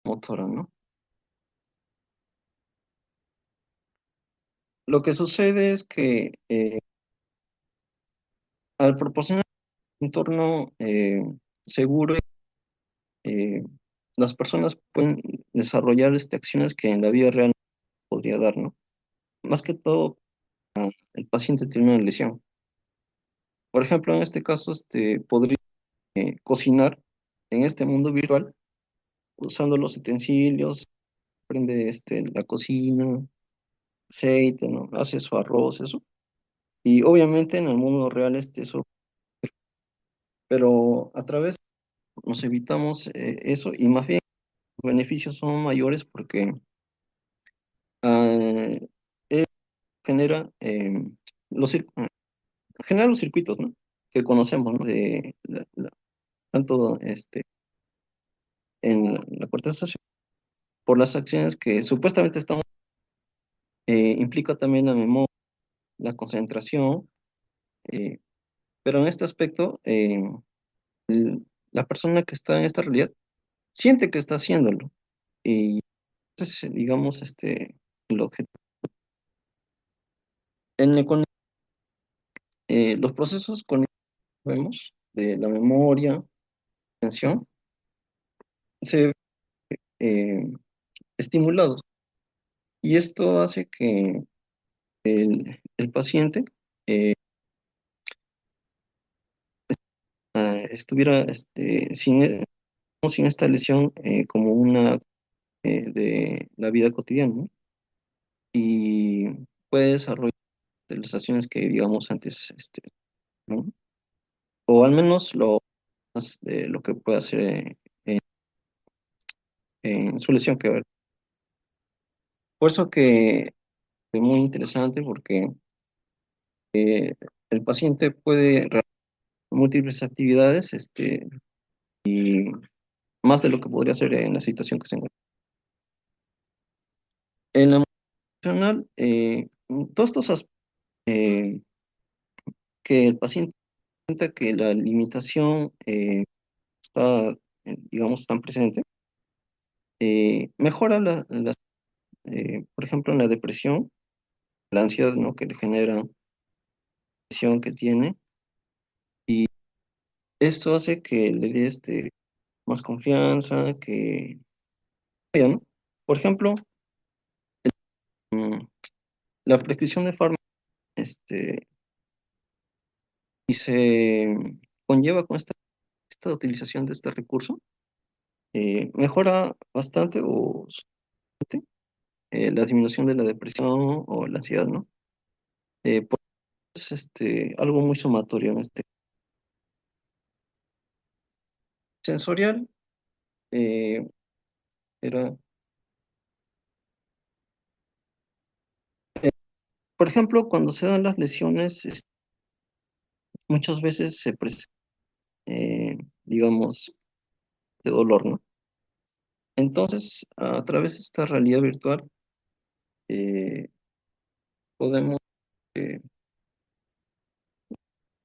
motora, ¿no? Lo que sucede es que al proporcionar un entorno seguro, eh, las personas pueden desarrollar acciones que en la vida real no podría dar, ¿no? Más que todo, el paciente tiene una lesión. Por ejemplo, en este caso, podría cocinar en este mundo virtual usando los utensilios, prende la cocina, aceite, ¿no? Hace su arroz, eso. Y obviamente en el mundo real eso, pero a través nos evitamos eso y más bien los beneficios son mayores porque ah, eh, genera, genera los circuitos, ¿no? Que conocemos, ¿no? Tanto en la corteza por las acciones que supuestamente estamos, implica también la memoria, la concentración, eh, pero en este aspecto, la persona que está en esta realidad siente que está haciéndolo. Y entonces, digamos, el objetivo. Los procesos con vemos de la memoria, atención, se ven eh, estimulados. Y esto hace que el paciente estuviera sin esta lesión como una de la vida cotidiana, ¿no? Y puede desarrollar las acciones que, digamos, antes, ¿no? O al menos lo más de lo que puede hacer en su lesión que ver. Por eso que es muy interesante porque el paciente puede realizar múltiples actividades, y más de lo que podría hacer en la situación que se encuentra. En la emocional, todos estos aspectos que el paciente sienta que la limitación está, digamos, tan presente, mejora por ejemplo, en la depresión, la ansiedad, ¿no? Que le genera la presión que tiene, y esto hace que le dé más confianza, que, vaya, ¿no? Por ejemplo, mm, la prescripción de fármacos, y se conlleva con esta utilización de este recurso, mejora bastante la disminución de la depresión o la ansiedad, ¿no? Pues, es algo muy sumatorio en sensorial, eh, era, por ejemplo, cuando se dan las lesiones, muchas veces se presenta, digamos, de dolor, ¿no? Entonces, a través de esta realidad virtual, eh, podemos eh,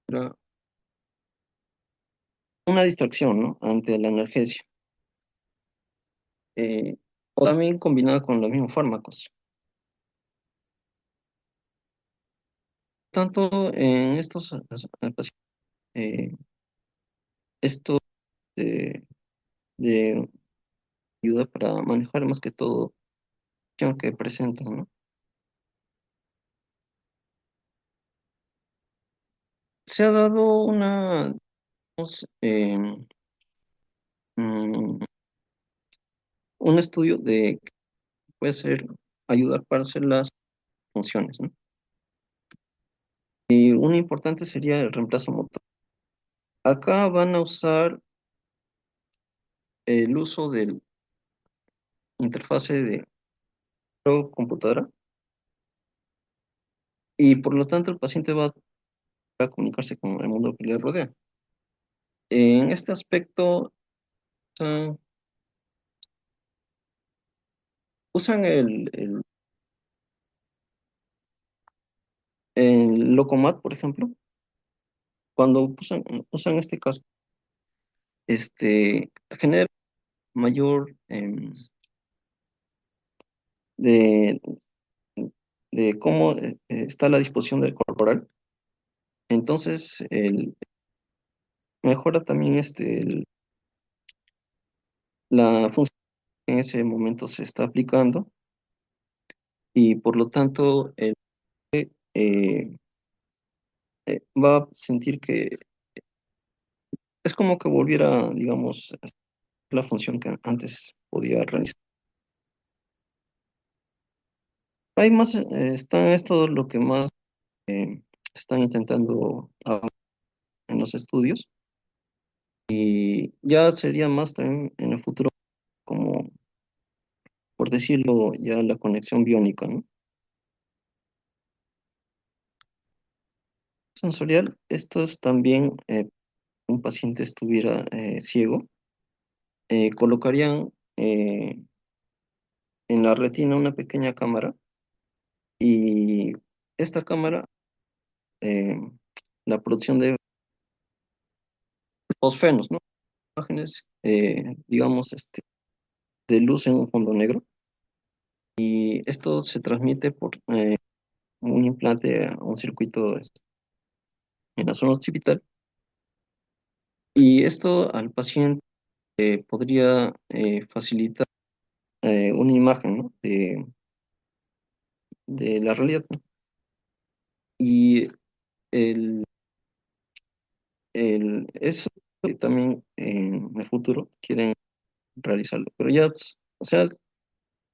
era una distracción, ¿no? Ante la analgesia, eh, o también combinada con los mismos fármacos. Tanto en estos pacientes, eh, esto de ayuda para manejar más que todo la acción que presentan, ¿no? Se ha dado digamos, mm, un estudio de que puede ser ayudar para hacer las funciones, ¿no? Y un importante sería el reemplazo motor. Acá van a usar el uso del interfase de computadora y por lo tanto el paciente va a comunicarse con el mundo que le rodea. En este aspecto, usan, usan el Locomat, por ejemplo, cuando usan este caso, genera mayor de, de cómo está la disposición del corporal. Entonces, mejora también la función que en ese momento se está aplicando y por lo tanto eh, va a sentir que es como que volviera, digamos, a hacer la función que antes podía realizar. Hay más, está esto lo que más eh, están intentando en los estudios y ya sería más también en el futuro como, por decirlo, ya la conexión biónica, ¿no? Sensorial, esto es también, un paciente estuviera ciego, colocarían en la retina una pequeña cámara y esta cámara, eh, la producción de fosfenos, ¿no? Imágenes, digamos, de luz en un fondo negro y esto se transmite por un implante a un circuito en la zona occipital y esto al paciente podría facilitar una imagen, ¿no? de la realidad, ¿no? Y el, eso también en el futuro quieren realizarlo, pero ya, o sea,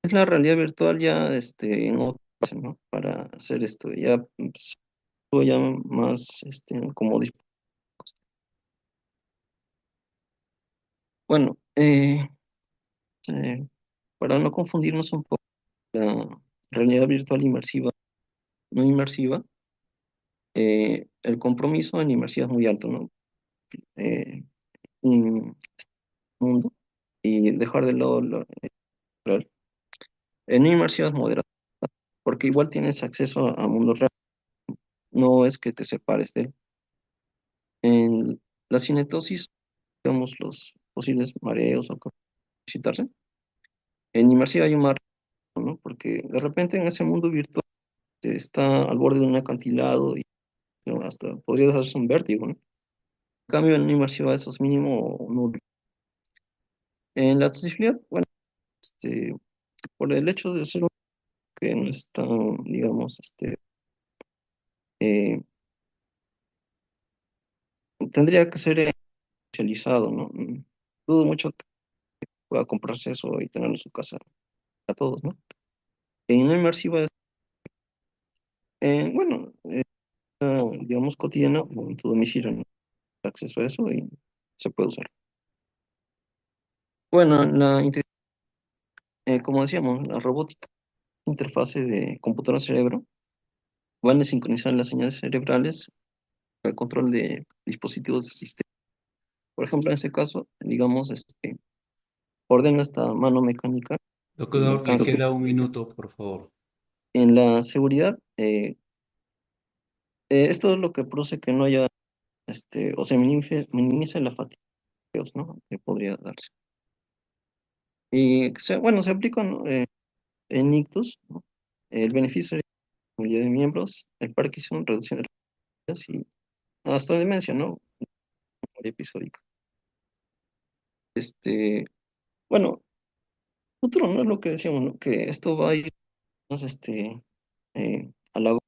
es la realidad virtual ya en otra fase, ¿no? Para hacer esto, ya, pues, algo ya más como bueno, eh, para no confundirnos un poco, la realidad virtual inmersiva, no inmersiva, el compromiso en inmersiva es muy alto, ¿no? Eh, un mundo y dejar de lado lo real. En inmersiva es moderado, porque igual tienes acceso a mundo real, no es que te separes de él. En la cinetosis, digamos, los posibles mareos o visitarse. En inmersiva hay un mareo, ¿no? Porque de repente en ese mundo virtual está al borde de un acantilado y ¿no? Hasta podría darse un vértigo, ¿no? En cambio, en inmersiva eso es mínimo nulo. En la accesibilidad, bueno, por el hecho de ser un que no está, digamos, eh, tendría que ser especializado, ¿no? Dudo mucho que pueda comprarse eso y tenerlo en su casa a todos, ¿no? En una inmersiva es, bueno, digamos, cotidiana o en tu domicilio, ¿no? Acceso a eso y se puede usar. Bueno, como decíamos, la robótica, interfase de computadora-cerebro, van a sincronizar las señales cerebrales para el control de dispositivos del sistema. Por ejemplo, en ese caso, digamos, ordena esta mano mecánica y Doctor, le alcanza. queda un minuto, por favor. En la seguridad, esto es lo que produce que no haya, o se minimice la fatiga, ¿no? Que podría darse. Y, bueno, se aplica, ¿no? En ictus, ¿no? El beneficio sería movilidad de miembros, el Parkinson, reducción de las y hasta demencia, ¿no? Episódica. Bueno, futuro, ¿no? Es lo que decíamos, ¿no? Que esto va a ir más, a la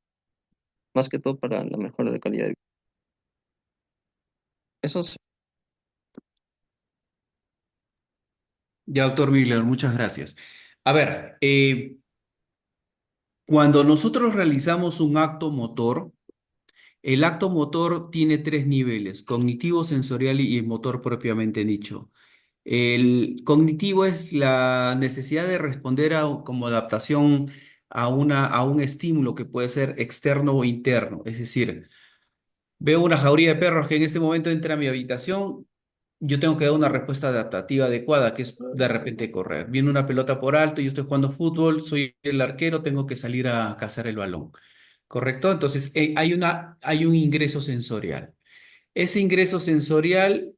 más que todo para la mejora de calidad de vida. Eso es, Ya, doctor Miller, muchas gracias. A ver, cuando nosotros realizamos un acto motor, el acto motor tiene tres niveles: cognitivo, sensorial y el motor propiamente dicho. El cognitivo es la necesidad de responder como adaptación a un estímulo que puede ser externo o interno. Es decir, veo una jauría de perros que en este momento entra a mi habitación, yo tengo que dar una respuesta adaptativa adecuada, que es de repente correr. Viene una pelota por alto, yo estoy jugando fútbol, soy el arquero, tengo que salir a cazar el balón. ¿Correcto? Entonces, hay un ingreso sensorial. Ese ingreso sensorial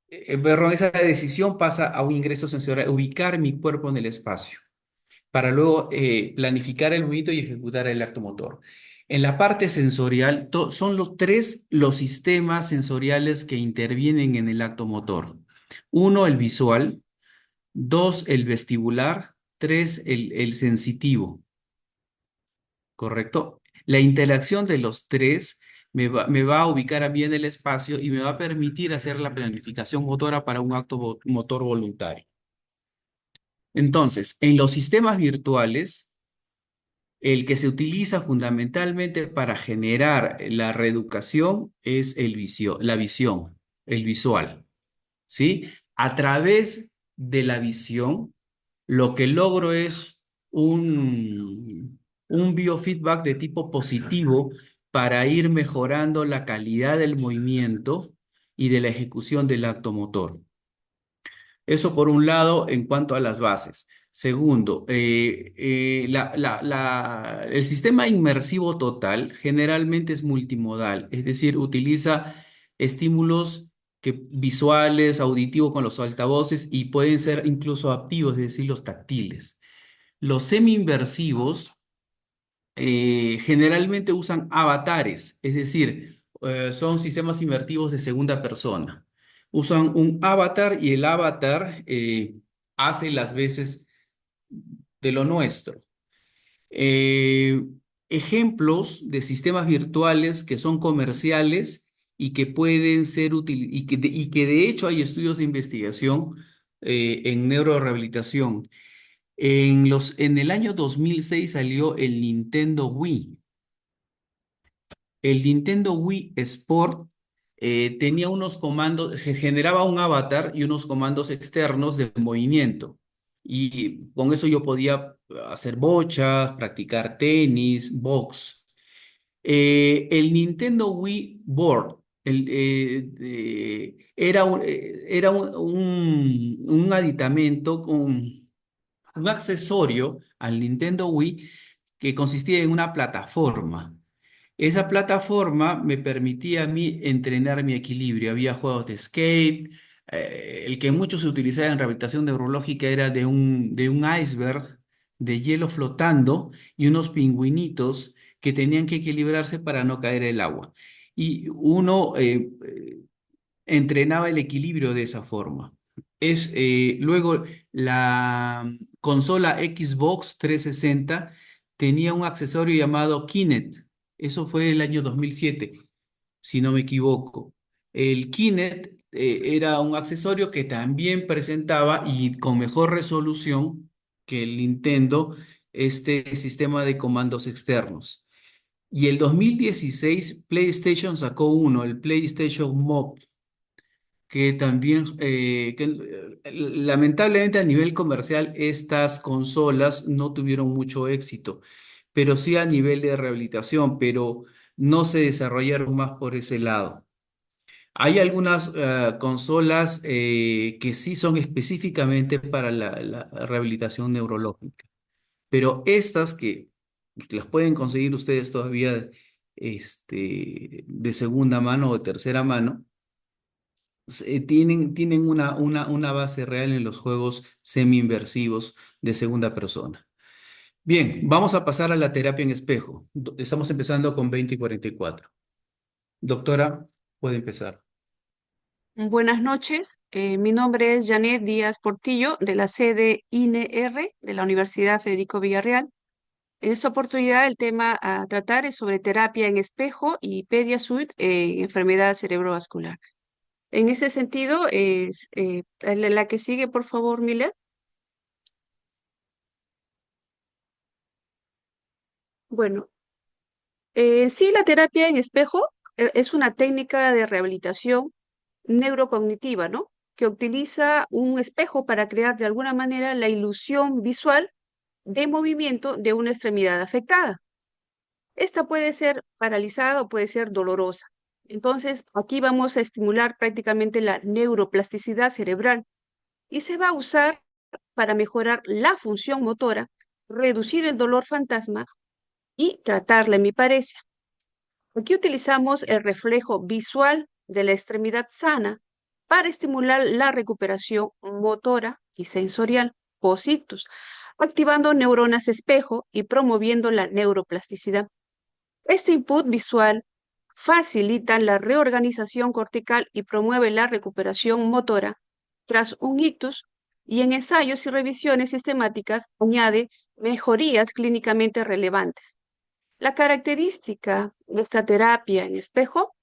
perdón, esa decisión pasa a un ingreso sensorial, ubicar mi cuerpo en el espacio, para luego planificar el movimiento y ejecutar el acto motor. En la parte sensorial, son los tres los sistemas sensoriales que intervienen en el acto motor. Uno, el visual; dos, el vestibular; tres, el sensitivo, ¿correcto? La interacción de los tres me va a ubicar a mí en el espacio y me va a permitir hacer la planificación motora para un acto motor voluntario. Entonces, en los sistemas virtuales, el que se utiliza fundamentalmente para generar la reeducación es la visión, el visual, ¿sí? A través de la visión, lo que logro es un biofeedback de tipo positivo para ir mejorando la calidad del movimiento y de la ejecución del acto motor. Eso por un lado en cuanto a las bases. Segundo, el sistema inmersivo total generalmente es multimodal, es decir, utiliza estímulos visuales, auditivos con los altavoces y pueden ser incluso activos, es decir, los táctiles. Los semi-inversivos generalmente usan avatares, es decir, son sistemas inmertivos de segunda persona. Usan un avatar y el avatar hace las veces de lo nuestro. Eh, Ejemplos de sistemas virtuales que son comerciales y que pueden ser útiles y que de hecho hay estudios de investigación en neurorehabilitación. En el año 2006 salió el Nintendo Wii. El Nintendo Wii Sport tenía unos comandos, generaba un avatar y unos comandos externos de movimiento. Y con eso yo podía hacer bochas, practicar tenis, box. El Nintendo Wii Board era un aditamento con un accesorio al Nintendo Wii que consistía en una plataforma. Esa plataforma me permitía a mí entrenar mi equilibrio. Había juegos de skate. El que mucho se utilizaba en rehabilitación neurológica era de un iceberg de hielo flotando y unos pingüinitos que tenían que equilibrarse para no caer el agua. Y uno entrenaba el equilibrio de esa forma. Luego, la consola Xbox 360 tenía un accesorio llamado Kinect. Eso fue el año 2007, si no me equivoco. El Kinect era un accesorio que también presentaba y con mejor resolución que el Nintendo, este sistema de comandos externos. Y el 2016 PlayStation sacó uno, el PlayStation Move, que también, lamentablemente a nivel comercial, estas consolas no tuvieron mucho éxito, pero sí a nivel de rehabilitación, pero no se desarrollaron más por ese lado. Hay algunas consolas que sí son específicamente para la rehabilitación neurológica, pero estas que las pueden conseguir ustedes todavía de segunda mano o de tercera mano, tienen una base real en los juegos semi-inversivos de segunda persona. Bien, vamos a pasar a la terapia en espejo. Estamos empezando con 20 y 44. Doctora, puede empezar. Buenas noches, mi nombre es Janet Díaz Portillo de la sede INER de la Universidad Federico Villarreal. En esta oportunidad el tema a tratar es sobre terapia en espejo y PediaSuite en enfermedad cerebrovascular. En ese sentido, es la que sigue, por favor, Miller. Bueno, sí, la terapia en espejo es una técnica de rehabilitación neurocognitiva, ¿no? Que utiliza un espejo para crear de alguna manera la ilusión visual de movimiento de una extremidad afectada. Esta puede ser paralizada o puede ser dolorosa. Entonces, aquí vamos a estimular prácticamente la neuroplasticidad cerebral y se va a usar para mejorar la función motora, reducir el dolor fantasma y tratar la hemiparesia. Aquí utilizamos el reflejo visual de la extremidad sana para estimular la recuperación motora y sensorial post-ictus, activando neuronas espejo y promoviendo la neuroplasticidad. Este input visual facilita la reorganización cortical y promueve la recuperación motora tras un ictus, y en ensayos y revisiones sistemáticas añade mejorías clínicamente relevantes. La característica de esta terapia en espejo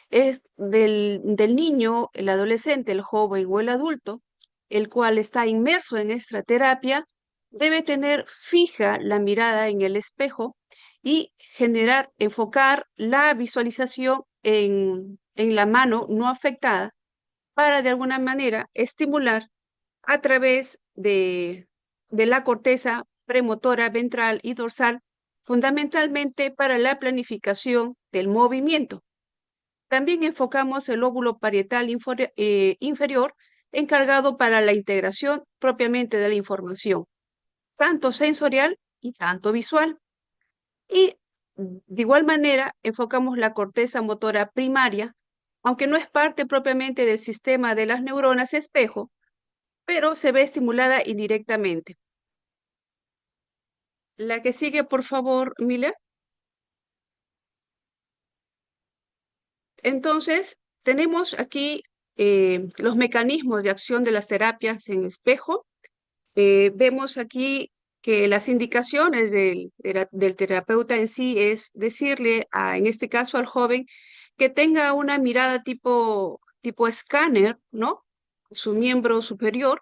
es del niño, el adolescente, el joven o el adulto, el cual está inmerso en esta terapia, debe tener fija la mirada en el espejo y enfocar la visualización en la mano no afectada para de alguna manera estimular a través de la corteza premotora ventral y dorsal, fundamentalmente para la planificación del movimiento. También enfocamos el lóbulo parietal inferior, encargado para la integración propiamente de la información, tanto sensorial y tanto visual. Y de igual manera enfocamos la corteza motora primaria, aunque no es parte propiamente del sistema de las neuronas espejo, pero se ve estimulada indirectamente. La que sigue, por favor, Miller. Entonces, tenemos aquí los mecanismos de acción de las terapias en espejo. Vemos aquí que las indicaciones del terapeuta en sí es decirle, en este caso al joven, que tenga una mirada tipo escáner, ¿no? Su miembro superior,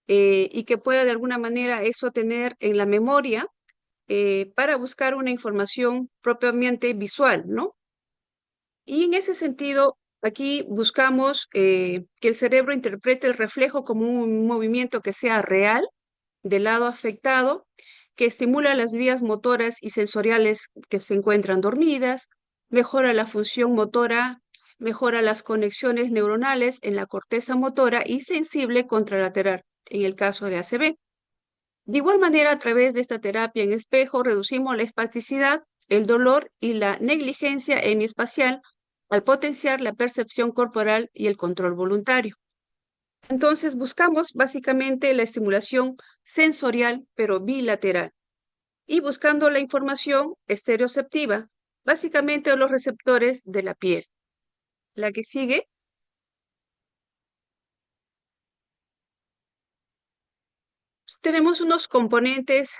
y que pueda de alguna manera eso tener en la memoria para buscar una información propiamente visual, ¿no? Y en ese sentido, aquí buscamos que el cerebro interprete el reflejo como un movimiento que sea real del lado afectado, que estimula las vías motoras y sensoriales que se encuentran dormidas, mejora la función motora, mejora las conexiones neuronales en la corteza motora y sensible contralateral, en el caso de ACV. De igual manera, a través de esta terapia en espejo, reducimos la espasticidad, el dolor y la negligencia hemiespacial al potenciar la percepción corporal y el control voluntario. Entonces, buscamos básicamente la estimulación sensorial, pero bilateral, y buscando la información estereoceptiva, básicamente los receptores de la piel. La que sigue. Tenemos unos componentes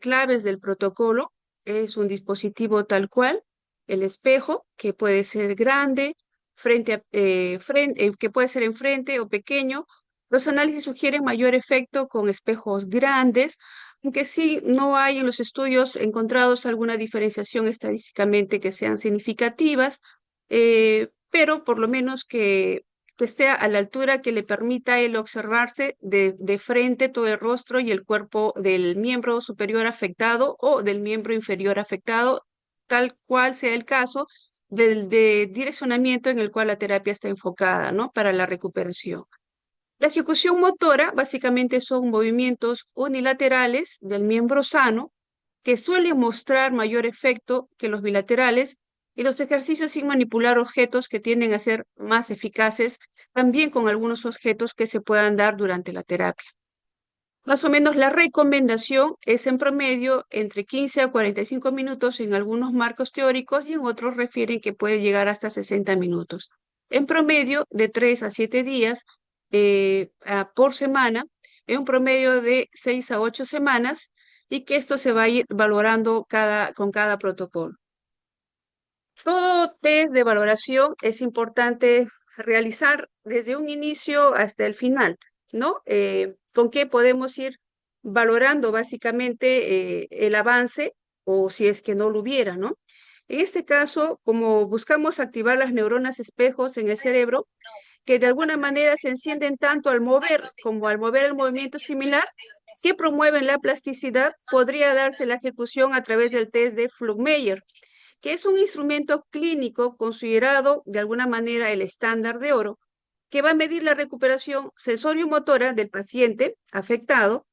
claves del protocolo. Es un dispositivo tal cual, el espejo, que puede ser grande, que puede ser enfrente o pequeño. Los análisis sugieren mayor efecto con espejos grandes, aunque sí no hay en los estudios encontrados alguna diferenciación estadísticamente que sean significativas, pero por lo menos que esté a la altura que le permita a él observarse de frente todo el rostro y el cuerpo del miembro superior afectado o del miembro inferior afectado, tal cual sea el caso del de direccionamiento en el cual la terapia está enfocada, ¿no? Para la recuperación. La ejecución motora básicamente son movimientos unilaterales del miembro sano que suelen mostrar mayor efecto que los bilaterales, y los ejercicios sin manipular objetos que tienden a ser más eficaces, también con algunos objetos que se puedan dar durante la terapia. Más o menos la recomendación es en promedio entre 15 a 45 minutos en algunos marcos teóricos, y en otros refieren que puede llegar hasta 60 minutos. En promedio de 3 a 7 días por semana, en un promedio de 6 a 8 semanas, y que esto se va a ir valorando con cada protocolo. Todo test de valoración es importante realizar desde un inicio hasta el final, ¿no? Con qué podemos ir valorando básicamente el avance, o si es que no lo hubiera, ¿no? En este caso, como buscamos activar las neuronas espejos en el cerebro, que de alguna manera se encienden tanto al mover como al mover el movimiento similar, que promueven la plasticidad, podría darse la ejecución a través del test de Flugmeyer, que es un instrumento clínico considerado de alguna manera el estándar de oro, que va a medir la recuperación sensorio-motora del paciente afectado,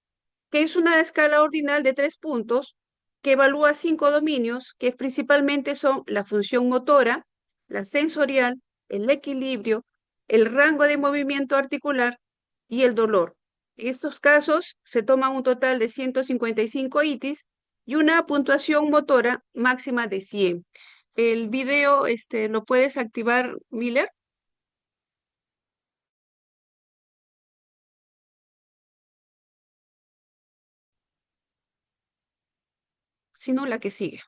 que es una escala ordinal de 3 puntos, que evalúa 5 dominios, que principalmente son la función motora, la sensorial, el equilibrio, el rango de movimiento articular y el dolor. En estos casos se toma un total de 155 ITIs y una puntuación motora máxima de 100. El video, ¿lo puedes activar, Miller? Si no, la que sigue.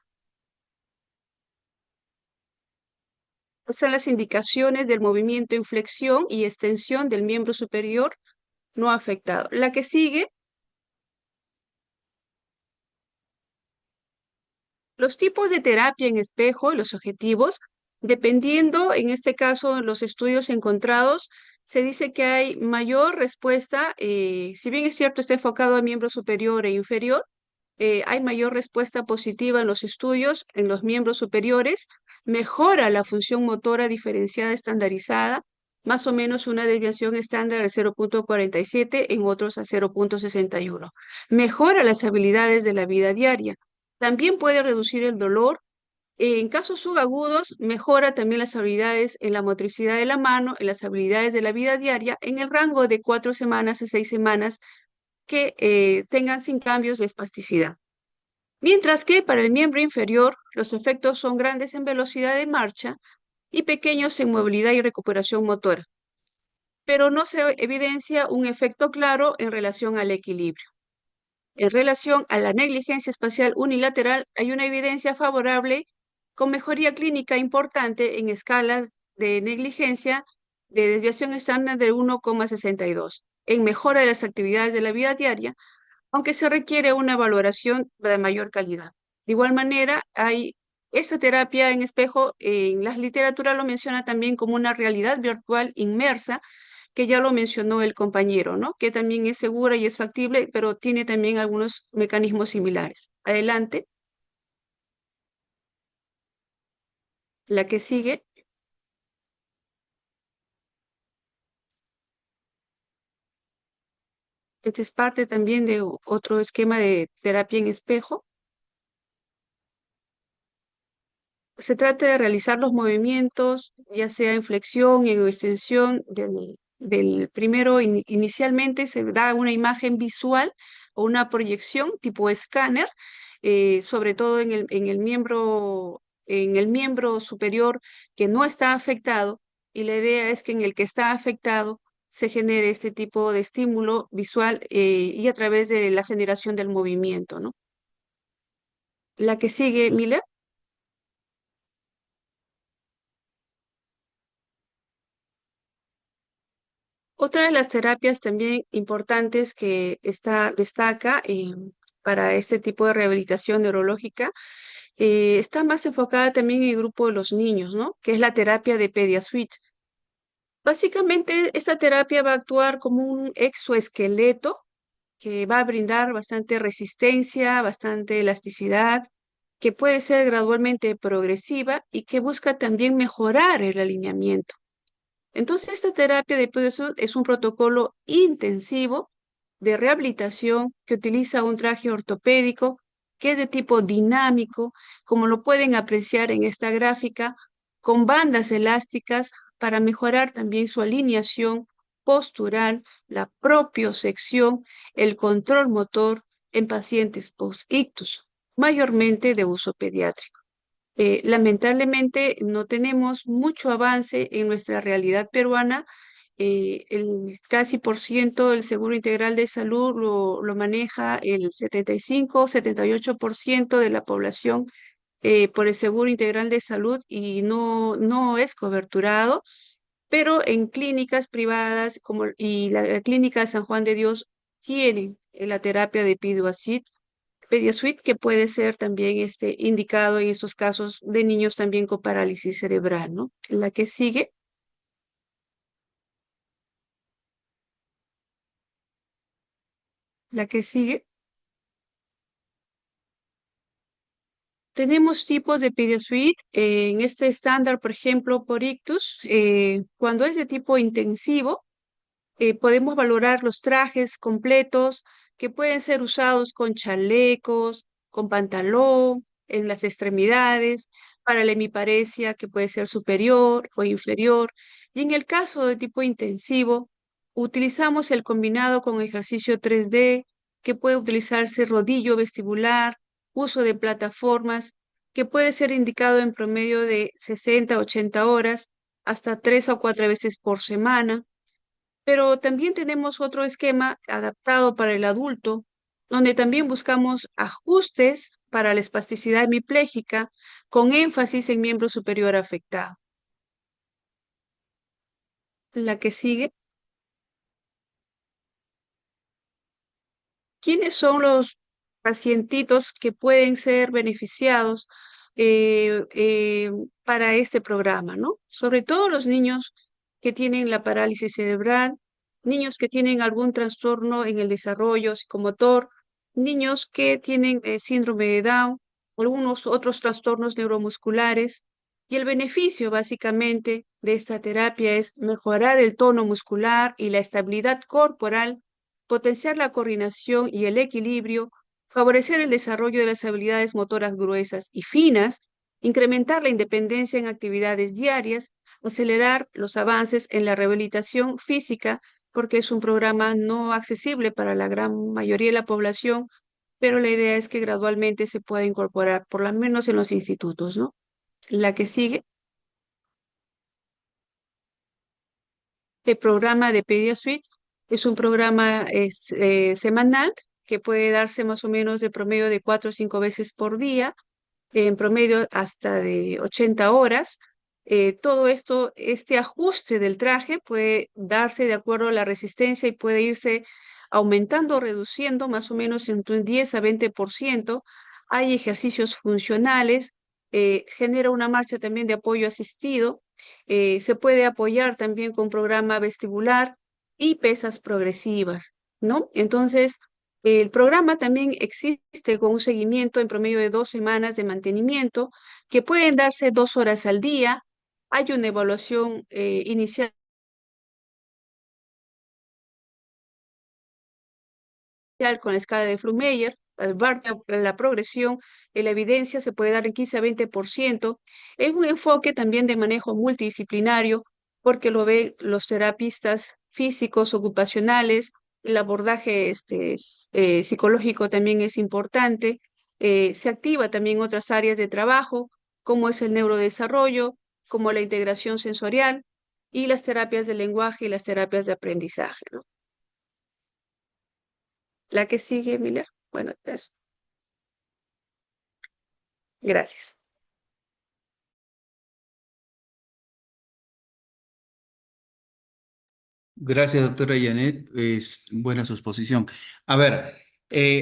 Son las indicaciones del movimiento en flexión y extensión del miembro superior no afectado. La que sigue, los tipos de terapia en espejo y los objetivos, dependiendo, en este caso, los estudios encontrados, se dice que hay mayor respuesta, si bien es cierto, está enfocado a miembro superior e inferior, hay mayor respuesta positiva en los estudios en los miembros superiores, mejora la función motora diferenciada estandarizada, más o menos una desviación estándar de 0,47, en otros a 0,61. Mejora las habilidades de la vida diaria. También puede reducir el dolor. En casos subagudos, mejora también las habilidades en la motricidad de la mano, en las habilidades de la vida diaria, en el rango de 4 semanas a 6 semanas que tengan sin cambios de espasticidad. Mientras que para el miembro inferior, los efectos son grandes en velocidad de marcha y pequeños en movilidad y recuperación motora, pero no se evidencia un efecto claro en relación al equilibrio. En relación a la negligencia espacial unilateral, hay una evidencia favorable con mejoría clínica importante en escalas de negligencia de desviación estándar de 1,62, en mejora de las actividades de la vida diaria, aunque se requiere una valoración de mayor calidad. De igual manera, hay esta terapia en espejo, en la literatura lo menciona también como una realidad virtual inmersa, que ya lo mencionó el compañero, ¿no? Que también es segura y es factible, pero tiene también algunos mecanismos similares. Adelante, la que sigue. Este es parte también de otro esquema de terapia en espejo. Se trata de realizar los movimientos, ya sea en flexión y en extensión del primero. Inicialmente se da una imagen visual o una proyección tipo escáner, sobre todo en el miembro superior que no está afectado, y la idea es que en el que está afectado se genere este tipo de estímulo visual, y a través de la generación del movimiento, ¿no? La que sigue, Miller. Otra de las terapias también importantes que destaca para este tipo de rehabilitación neurológica, está más enfocada también en el grupo de los niños, ¿no? Que es la terapia de PediaSuite. Básicamente, esta terapia va a actuar como un exoesqueleto que va a brindar bastante resistencia, bastante elasticidad, que puede ser gradualmente progresiva y que busca también mejorar el alineamiento. Entonces, esta terapia de PediaSud es un protocolo intensivo de rehabilitación que utiliza un traje ortopédico que es de tipo dinámico, como lo pueden apreciar en esta gráfica, con bandas elásticas para mejorar también su alineación postural, la propiocepción, el control motor en pacientes post-ictus, mayormente de uso pediátrico. Lamentablemente no tenemos mucho avance en nuestra realidad peruana. El casi por ciento del Seguro Integral de Salud lo maneja el 75-78% de la población, por el Seguro Integral de Salud, y no es coberturado, pero en clínicas privadas y la Clínica de San Juan de Dios tienen la terapia de PediaSuite, que puede ser también indicado en estos casos de niños también con parálisis cerebral, ¿no? La que sigue. La que sigue. Tenemos tipos de PediaSuite. En este estándar, por ejemplo, por ictus, cuando es de tipo intensivo, podemos valorar los trajes completos que pueden ser usados con chalecos, con pantalón, en las extremidades, para la hemiparesia que puede ser superior o inferior. Y en el caso de tipo intensivo, utilizamos el combinado con ejercicio 3D, que puede utilizarse rodillo vestibular, uso de plataformas, que puede ser indicado en promedio de 60 a 80 horas, hasta 3 o 4 veces por semana. Pero también tenemos otro esquema adaptado para el adulto, donde también buscamos ajustes para la espasticidad hemipléjica con énfasis en miembro superior afectado. La que sigue. ¿Quiénes son los pacientitos que pueden ser beneficiados para este programa, ¿no? Sobre todo los niños que tienen la parálisis cerebral, niños que tienen algún trastorno en el desarrollo psicomotor, niños que tienen síndrome de Down, algunos otros trastornos neuromusculares. Y el beneficio básicamente de esta terapia es mejorar el tono muscular y la estabilidad corporal, potenciar la coordinación y el equilibrio, favorecer el desarrollo de las habilidades motoras gruesas y finas, incrementar la independencia en actividades diarias, acelerar los avances en la rehabilitación física, porque es un programa no accesible para la gran mayoría de la población, pero la idea es que gradualmente se pueda incorporar, por lo menos en los institutos, ¿no? La que sigue, el programa de PediaSuite es un programa semanal que puede darse más o menos de promedio de 4 o 5 veces por día, en promedio hasta de 80 horas. Todo esto, este ajuste del traje puede darse de acuerdo a la resistencia y puede irse aumentando o reduciendo más o menos entre un 10 a 20%. Hay ejercicios funcionales, genera una marcha también de apoyo asistido, se puede apoyar también con programa vestibular y pesas progresivas, ¿no? Entonces, el programa también existe con un seguimiento en promedio de 2 semanas de mantenimiento que pueden darse 2 horas al día. Hay una evaluación inicial con la escala de Flumeyer, la progresión, la evidencia se puede dar en 15 a 20%. Es un enfoque también de manejo multidisciplinario porque lo ven los terapistas físicos, ocupacionales, el abordaje psicológico también es importante. Se activa también otras áreas de trabajo, como es el neurodesarrollo, como la integración sensorial y las terapias del lenguaje y las terapias de aprendizaje, ¿no? La que sigue, Miller. Bueno, eso. Gracias. Gracias, doctora Janet. Es buena su exposición. A ver,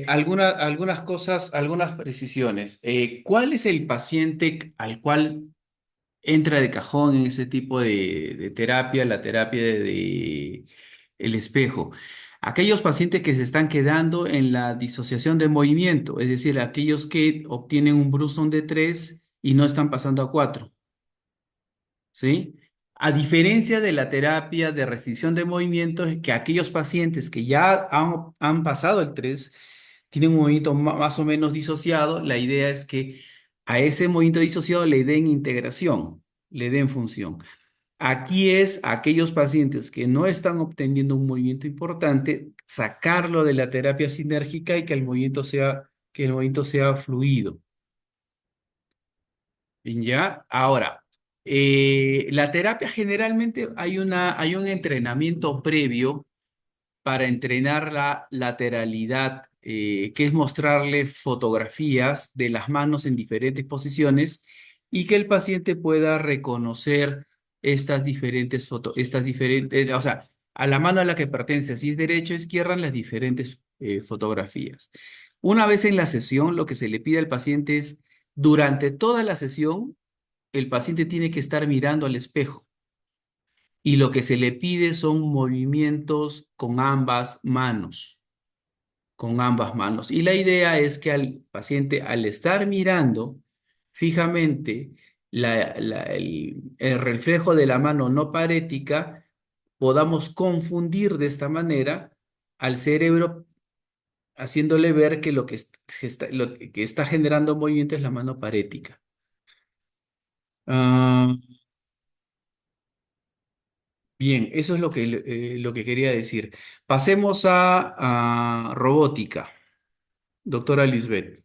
algunas cosas, algunas precisiones. ¿Cuál es el paciente al cual entra de cajón en ese tipo de terapia, la terapia de el espejo? Aquellos pacientes que se están quedando en la disociación de movimiento, es decir, aquellos que obtienen un Bruson de 3 y no están pasando a 4. ¿Sí? A diferencia de la terapia de restricción de movimientos, es que aquellos pacientes que ya han pasado el 3 tienen un movimiento más o menos disociado, la idea es que a ese movimiento disociado le den integración, le den función. Aquí es a aquellos pacientes que no están obteniendo un movimiento importante, sacarlo de la terapia sinérgica y que el movimiento sea fluido. Ya, ahora, la terapia generalmente hay un entrenamiento previo para entrenar la lateralidad, que es mostrarle fotografías de las manos en diferentes posiciones y que el paciente pueda reconocer o sea, a la mano a la que pertenece, si es derecha o izquierda, las diferentes fotografías. Una vez en la sesión, lo que se le pide al paciente es, durante toda la sesión, el paciente tiene que estar mirando al espejo y lo que se le pide son movimientos con ambas manos, con ambas manos. Y la idea es que al paciente, al estar mirando fijamente el reflejo de la mano no parética, podamos confundir de esta manera al cerebro haciéndole ver que lo que está generando movimiento es la mano parética. Ah, bien, eso es lo que quería decir. Pasemos a robótica, doctora Lisbeth.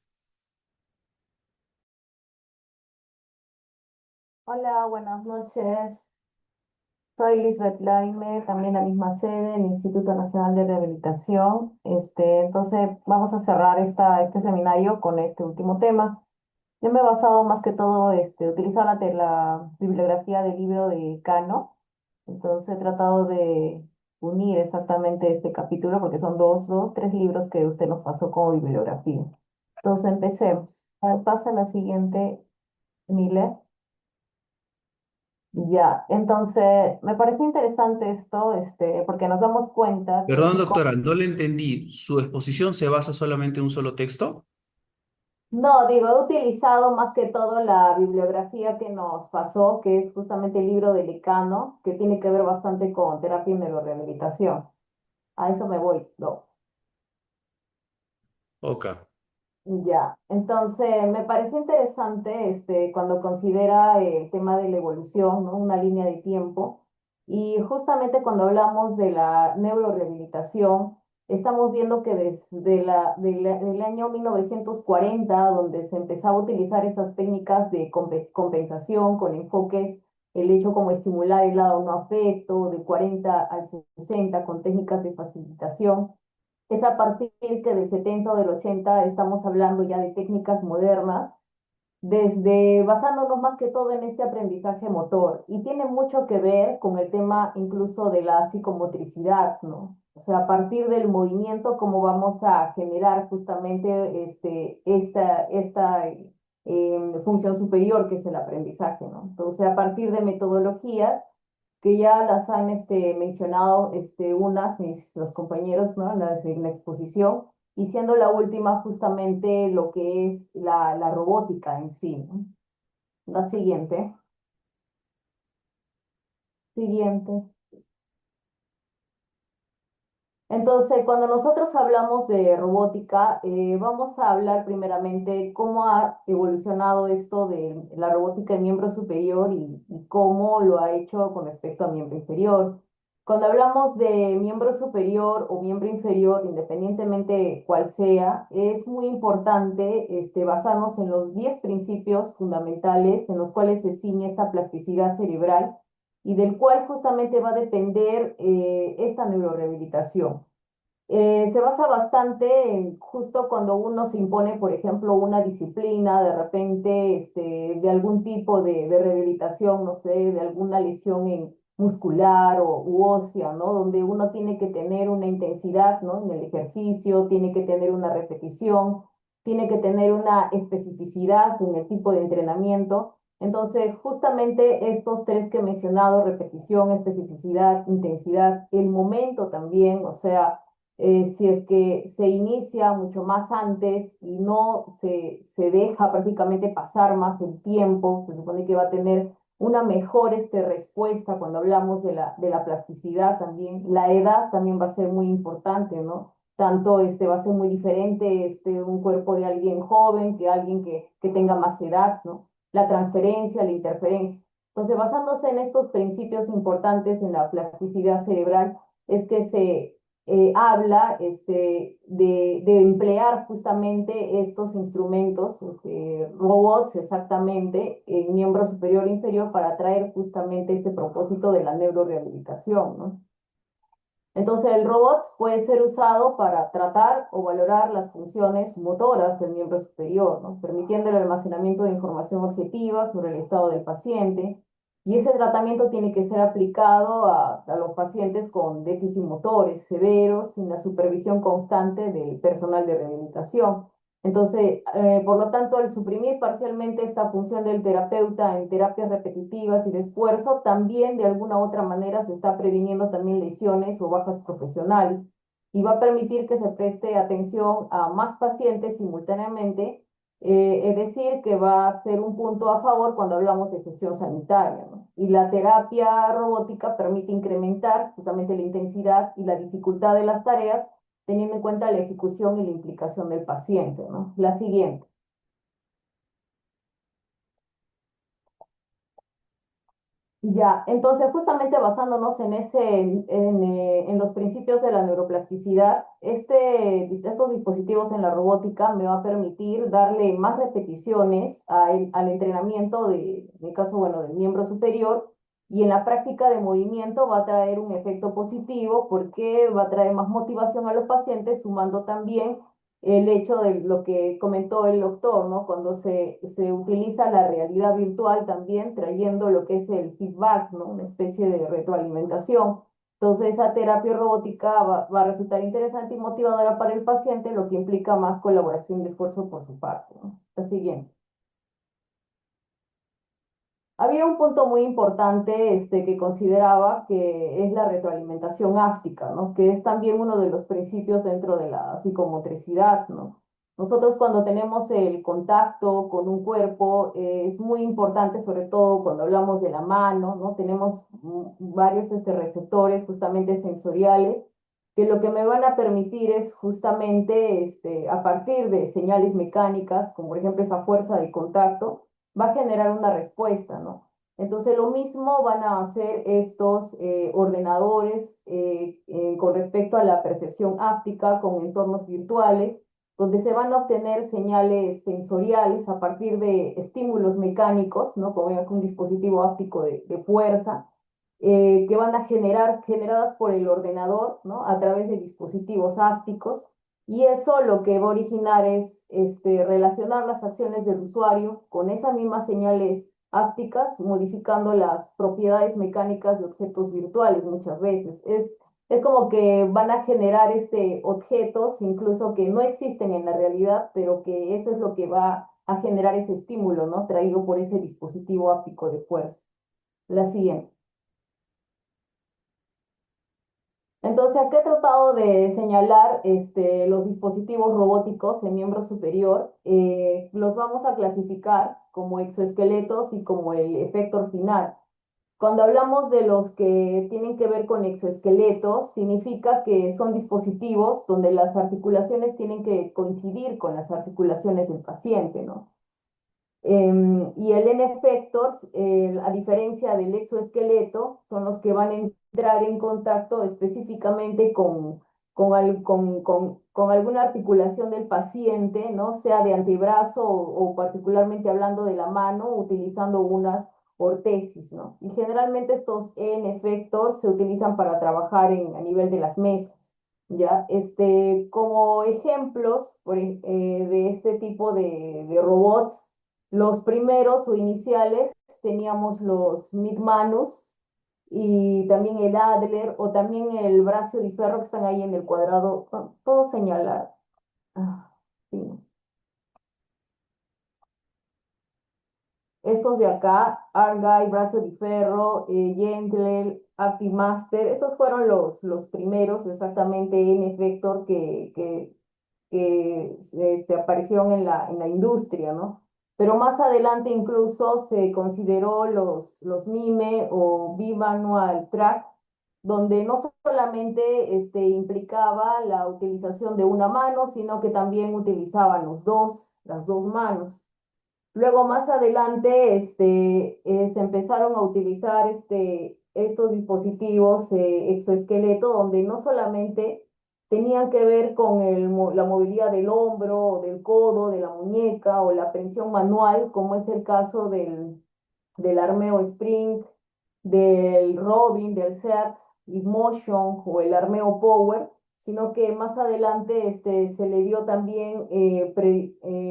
Hola, buenas noches. Soy Lisbeth Laime, también la misma sede, el Instituto Nacional de Rehabilitación. Entonces, vamos a cerrar este seminario con este último tema. Yo me he basado más que todo, utilizar la bibliografía del libro de Cano. Entonces, he tratado de unir exactamente este capítulo porque son tres libros que usted nos pasó como bibliografía. Entonces, empecemos. Pasa la siguiente, Mile. Ya, entonces me parece interesante esto, porque nos damos cuenta que Perdón, si doctora, no le entendí. ¿Su exposición se basa solamente en un solo texto? no, digo, he utilizado más que todo la bibliografía que nos pasó, que es justamente el libro de Lecano, que tiene que ver bastante con terapia y neurorehabilitación. A eso me voy, no. Ok. Ya, entonces me parece interesante cuando considera el tema de la evolución, ¿no? Una línea de tiempo. Y justamente cuando hablamos de la neurorehabilitación, estamos viendo que desde del año 1940, donde se empezaba a utilizar estas técnicas de compensación con enfoques, el hecho como estimular el lado no afecto, de 40 al 60, con técnicas de facilitación es a partir que del 70 o del 80 estamos hablando ya de técnicas modernas, desde basándonos más que todo en este aprendizaje motor. Y tiene mucho que ver con el tema incluso de la psicomotricidad, ¿no? O sea, a partir del movimiento, cómo vamos a generar justamente función superior que es el aprendizaje, ¿no? Entonces, a partir de metodologías que ya las han mencionado los compañeros, ¿no? En la exposición, y siendo la última justamente lo que es la robótica en sí, ¿no? La siguiente. Siguiente. Entonces, cuando nosotros hablamos de robótica, vamos a hablar primeramente cómo ha evolucionado esto de la robótica en miembro superior y cómo lo ha hecho con respecto a miembro inferior. Cuando hablamos de miembro superior o miembro inferior, independientemente cuál sea, es muy importante basarnos en los 10 principios fundamentales en los cuales se ciñe esta plasticidad cerebral y del cual justamente va a depender esta neurorehabilitación. Se basa bastante en justo cuando uno se impone, por ejemplo, una disciplina, de repente, de algún tipo de rehabilitación, no sé, de alguna lesión muscular u ósea, ¿no? Donde uno tiene que tener una intensidad, ¿no? En el ejercicio, tiene que tener una repetición, tiene que tener una especificidad en el tipo de entrenamiento. Entonces, justamente estos tres que he mencionado, repetición, especificidad, intensidad, el momento también, o sea, si es que se inicia mucho más antes y no se deja prácticamente pasar más el tiempo, se supone que va a tener una mejor respuesta cuando hablamos de la plasticidad también. La edad también va a ser muy importante, ¿no? Tanto va a ser muy diferente un cuerpo de alguien joven que alguien que tenga más edad, ¿no? La transferencia, la interferencia. Entonces, basándose en estos principios importantes en la plasticidad cerebral, es que se habla de emplear justamente estos instrumentos, robots exactamente, en miembro superior e inferior para traer justamente este propósito de la neurorehabilitación, ¿no? Entonces, el robot puede ser usado para tratar o valorar las funciones motoras del miembro superior, ¿no? Permitiendo el almacenamiento de información objetiva sobre el estado del paciente. Y ese tratamiento tiene que ser aplicado a los pacientes con déficit motores severos, sin la supervisión constante del personal de rehabilitación. Entonces, por lo tanto, al suprimir parcialmente esta función del terapeuta en terapias repetitivas y de esfuerzo, también de alguna u otra manera se está previniendo también lesiones o bajas profesionales y va a permitir que se preste atención a más pacientes simultáneamente, es decir, que va a ser un punto a favor cuando hablamos de gestión sanitaria, ¿no? Y la terapia robótica permite incrementar justamente la intensidad y la dificultad de las tareas teniendo en cuenta la ejecución y la implicación del paciente, ¿no? La siguiente. Ya, entonces justamente basándonos en en los principios de la neuroplasticidad, estos dispositivos en la robótica me va a permitir darle más repeticiones al entrenamiento en el caso, bueno, del miembro superior, y en la práctica de movimiento va a traer un efecto positivo porque va a traer más motivación a los pacientes, sumando también el hecho de lo que comentó el doctor, ¿no? Cuando se utiliza la realidad virtual también trayendo lo que es el feedback, ¿no? Una especie de retroalimentación. Entonces, esa terapia robótica va a resultar interesante y motivadora para el paciente, lo que implica más colaboración y esfuerzo por su parte, ¿no? La siguiente. Había un punto muy importante que consideraba que es la retroalimentación áptica, ¿no? Que es también uno de los principios dentro de la psicomotricidad, ¿no? Nosotros cuando tenemos el contacto con un cuerpo es muy importante, sobre todo cuando hablamos de la mano, ¿no? Tenemos varios receptores justamente sensoriales que lo que me van a permitir es justamente a partir de señales mecánicas, como por ejemplo esa fuerza de contacto, va a generar una respuesta, ¿no? Entonces, lo mismo van a hacer estos ordenadores con respecto a la percepción áptica con entornos virtuales, donde se van a obtener señales sensoriales a partir de estímulos mecánicos, ¿no? Como un dispositivo áptico de fuerza, que van a generadas por el ordenador, ¿no? A través de dispositivos ápticos. Y eso lo que va a originar es relacionar las acciones del usuario con esas mismas señales ápticas, modificando las propiedades mecánicas de objetos virtuales muchas veces. Es como que van a generar objetos incluso que no existen en la realidad, pero que eso es lo que va a generar ese estímulo, ¿no? Traído por ese dispositivo áptico de fuerza. La siguiente. Entonces, acá he tratado de señalar los dispositivos robóticos en miembro superior. Los vamos a clasificar como exoesqueletos y como el efector final. Cuando hablamos de los que tienen que ver con exoesqueletos, significa que son dispositivos donde las articulaciones tienen que coincidir con las articulaciones del paciente, ¿no? Y el N-effectors, a diferencia del exoesqueleto, son los que van a entrar en contacto específicamente con alguna articulación del paciente, ¿no? Sea de antebrazo o particularmente hablando de la mano, utilizando unas ortesis, ¿no? Y generalmente estos N-effectors se utilizan para trabajar a nivel de las mesas. ¿Ya? Como ejemplos de este tipo de robots, los primeros o iniciales teníamos los Midmanus y también el Adler o también el Brazo di Ferro que están ahí en el cuadrado, todo señalar. Sí. Estos de acá, Argyle, Brazo di Ferro, Gentle, Actimaster, estos fueron los primeros exactamente en Effector que aparecieron en en la industria, ¿no? Pero más adelante incluso se consideró los MIME o Bimanual Track, donde no solamente implicaba la utilización de una mano, sino que también utilizaban las dos manos. Luego más adelante se empezaron a utilizar estos dispositivos exoesqueleto donde no solamente tenían que ver con la movilidad del hombro, del codo, de la muñeca o la prensión manual, como es el caso del armeo Spring, del Robin, del Set, Motion o el armeo Power, sino que más adelante se le dio también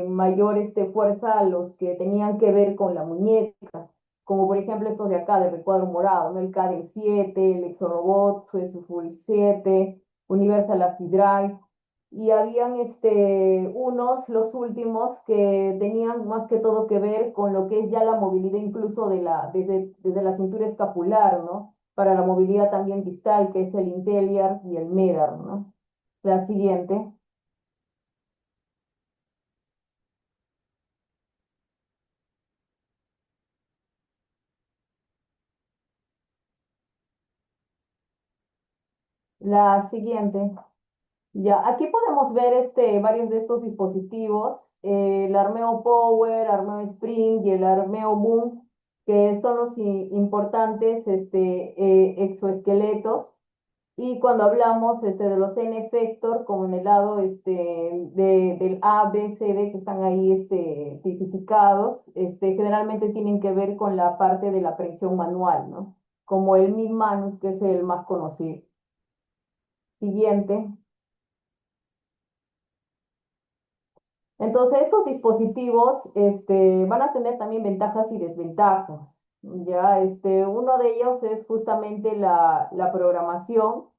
mayor fuerza a los que tenían que ver con la muñeca, como por ejemplo estos de acá, del recuadro morado, ¿no? El Cadence 7, el Exorobot, Suezuful 7, Universal Active Drive, y habían los últimos, que tenían más que todo que ver con lo que es ya la movilidad incluso desde la cintura escapular, ¿no? Para la movilidad también distal, que es el Intelliar y el Medar, ¿no? La siguiente. La siguiente. Ya, aquí podemos ver varios de estos dispositivos, el Armeo Power, Armeo Spring y el Armeo Boom, que son los importantes exoesqueletos. Y cuando hablamos de los N-Effector, como en el lado del A, B, C, D, que están ahí tipificados, generalmente tienen que ver con la parte de la presión manual, ¿no? Como el Mid Manus, que es el más conocido. Siguiente. Entonces, estos dispositivos van a tener también ventajas y desventajas. Ya, uno de ellos es justamente la programación.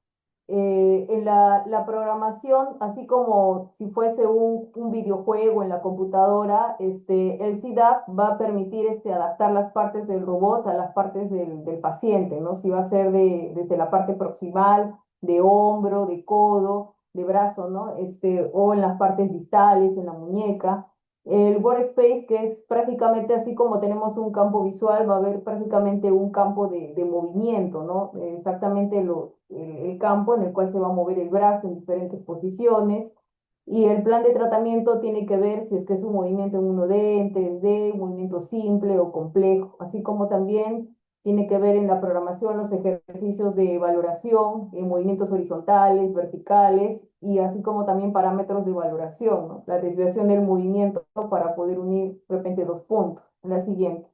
En la programación, así como si fuese un videojuego en la computadora, el CDAP va a permitir adaptar las partes del robot a las partes del paciente, ¿no? Si va a ser desde la parte proximal, de hombro, de codo, de brazo, ¿no? O en las partes distales, en la muñeca. El workspace, que es prácticamente así como tenemos un campo visual, va a haber prácticamente un campo de movimiento, ¿no? Exactamente el campo en el cual se va a mover el brazo en diferentes posiciones. Y el plan de tratamiento tiene que ver si es que es un movimiento en 1D, en 3D, un movimiento simple o complejo, así como también tiene que ver en la programación los ejercicios de valoración, en movimientos horizontales, verticales, y así como también parámetros de valoración, ¿no? La desviación del movimiento para poder unir de repente dos puntos. La siguiente.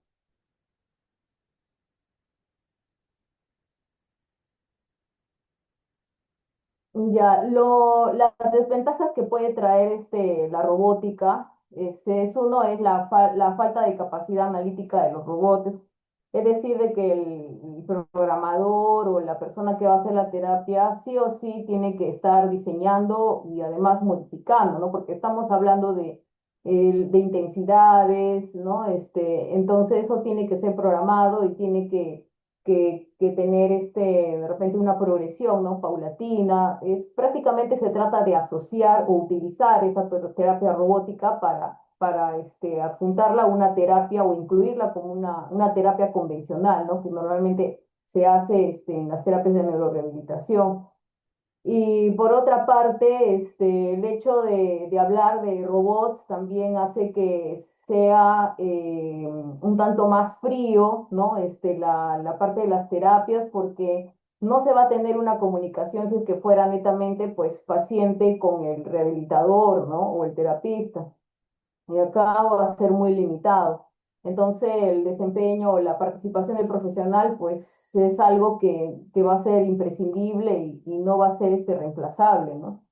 Ya, las desventajas que puede traer la robótica, es uno, es la falta de capacidad analítica de los robots, es decir, de que el programador o la persona que va a hacer la terapia sí o sí tiene que estar diseñando y además modificando, ¿no? Porque estamos hablando de intensidades, ¿no? Entonces eso tiene que ser programado y tiene que tener de repente una progresión, ¿no? Paulatina. Prácticamente se trata de asociar o utilizar esta terapia robótica para adjuntarla a una terapia o incluirla como una terapia convencional, ¿no? Que normalmente se hace en las terapias de neurorehabilitación. Y por otra parte, el hecho de hablar de robots también hace que sea un tanto más frío, ¿no? La parte de las terapias, porque no se va a tener una comunicación si es que fuera netamente, pues, paciente con el rehabilitador, ¿no? O el terapista y acá va a ser muy limitado. Entonces, el desempeño o la participación del profesional, pues es algo que va a ser imprescindible y no va a ser reemplazable, ¿no?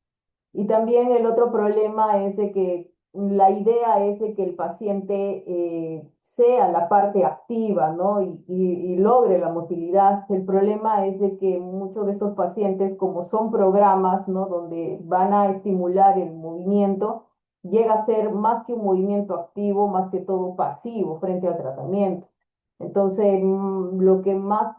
Y también el otro problema es de que la idea es de que el paciente sea la parte activa, ¿no? Y logre la motilidad. El problema es de que muchos de estos pacientes, como son programas, ¿no? Donde van a estimular el movimiento, llega a ser más que un movimiento activo, más que todo pasivo frente al tratamiento. Entonces, lo que más